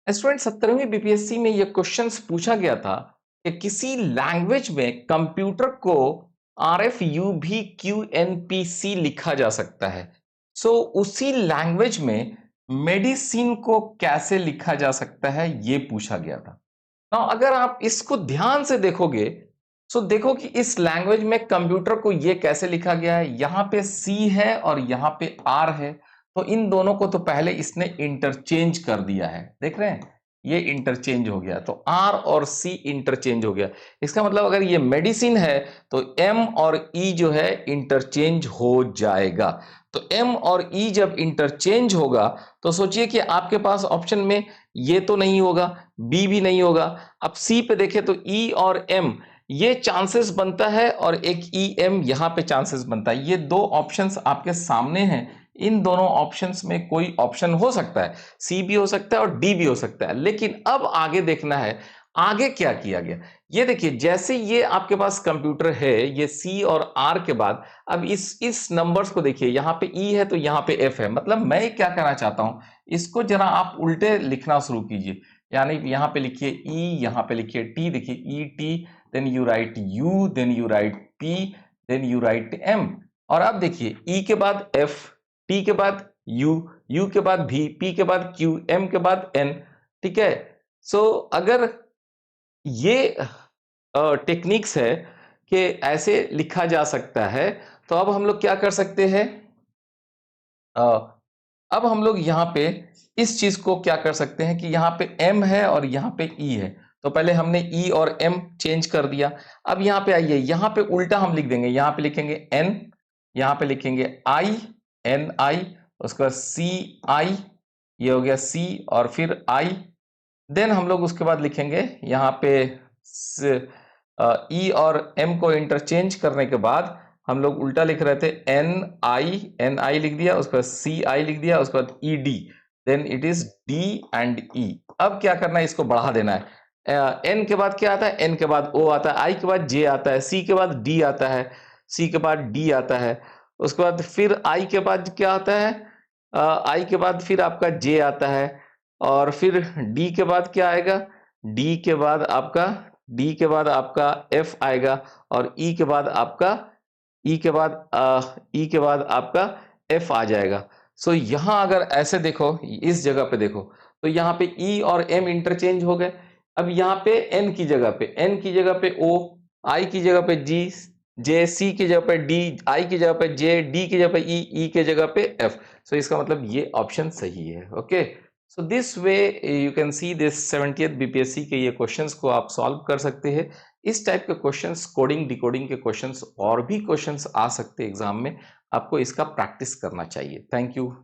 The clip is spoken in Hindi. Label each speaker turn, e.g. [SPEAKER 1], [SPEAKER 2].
[SPEAKER 1] स्टूडेंट 17वीं बीपीएससी में ये क्वेश्चंस पूछा गया था कि किसी लैंग्वेज में कंप्यूटर को RFUVQNPC लिखा जा सकता है। उसी लैंग्वेज में मेडिसिन को कैसे लिखा जा सकता है ये पूछा गया था। अगर आप इसको ध्यान से देखोगे तो देखो कि इस लैंग्वेज में कंप्यूटर को ये कैसे लिखा गया है। यहां पे C है और यहां पे R है, तो इन दोनों को तो पहले इसने इंटरचेंज कर दिया है। देख रहे हैं, ये इंटरचेंज हो गया, तो R और C इंटरचेंज हो गया। इसका मतलब अगर ये मेडिसिन है तो M और E जो है इंटरचेंज हो जाएगा। तो M और E जब इंटरचेंज होगा तो सोचिए कि आपके पास ऑप्शन में ये तो नहीं होगा, B भी नहीं होगा। अब C पे देखें तो E और M ये चांसेस बनता है और एक EM यहां पे चांसेस बनता है। ये दो ऑप्शंस आपके सामने हैं, इन दोनों ऑप्शंस में कोई ऑप्शन हो सकता है, C भी हो सकता है और D भी हो सकता है। लेकिन अब आगे देखना है आगे क्या किया गया। ये देखिए, जैसे ये आपके पास कंप्यूटर है, ये C और R के बाद अब इस नंबर्स को देखिए, यहां पे E है तो यहां पे F है। मतलब मैं क्या कहना चाहता हूं, इसको जरा आप उल्टे लिखना शुरू कीजिए। यानी यहां पे लिखिए E, यहां पे लिखिए T। देखिए ET, then you write U, then you write P, then you write M। और अब देखिए E के बाद F, T के बाद U, U के बाद V, P के बाद Q, M के बाद N। ठीक है। अगर ये टेक्निक्स है कि ऐसे लिखा जा सकता है, तो अब हम लोग क्या कर सकते हैं, अब हम लोग यहाँ पे इस चीज को क्या कर सकते हैं कि यहाँ पे M है और यहाँ पे E है। तो पहले हमने E और M चेंज कर दिया। अब यहाँ पे आइए, यहाँ पे उल्टा हम लिख देंगे। यहाँ पे लिखेंगे N, यहाँ पे लिखेंगे I, NI, उसके बाद CI, ये हो गया C और फिर I। देन हम लोग उसके बाद लिखेंगे यहाँ पे E और M को इंटरचेंज करने के बाद हम लोग उल्टा लिख रहे थे, NI लिख दिया, उसके बाद CI लिख दिया, उसके बाद ED, then it is D and E। अब क्या करना है, इसको बढ़ा देना है। N के बाद क्या आता है, N के बाद O आता है, I के बाद J आता है, C के बाद D आता है, C के बाद D आता है, उसके बाद फिर I के बाद क्या आता है, I के बाद फिर आपका J आता है, और फिर D के बाद क्या आएगा, D के बाद आपका F आएगा, और E के बाद आपका F आ जाएगा। यहां अगर ऐसे देखो, इस जगह पे देखो, तो यहाँ पे E और M इंटरचेंज हो गए। अब यहाँ पे N की जगह पे O, I की जगह पे G, J, C की जगह पे D, I की जगह पे J, D की जगह पे E, E की जगह पे F। इसका मतलब ये ऑप्शन सही है। Okay, so this way you can see this 70th BPSC के ये क्वेश्चंस को आप सॉल्व कर सकते हैं। इस टाइप के क्वेश्चंस, कोडिंग डिकोडिंग के क्वेश्चंस और भी क्वेश्चंस आ सकते हैं एग्जाम में, आपको इसका प्रैक्टिस करना चाहिए। Thank you.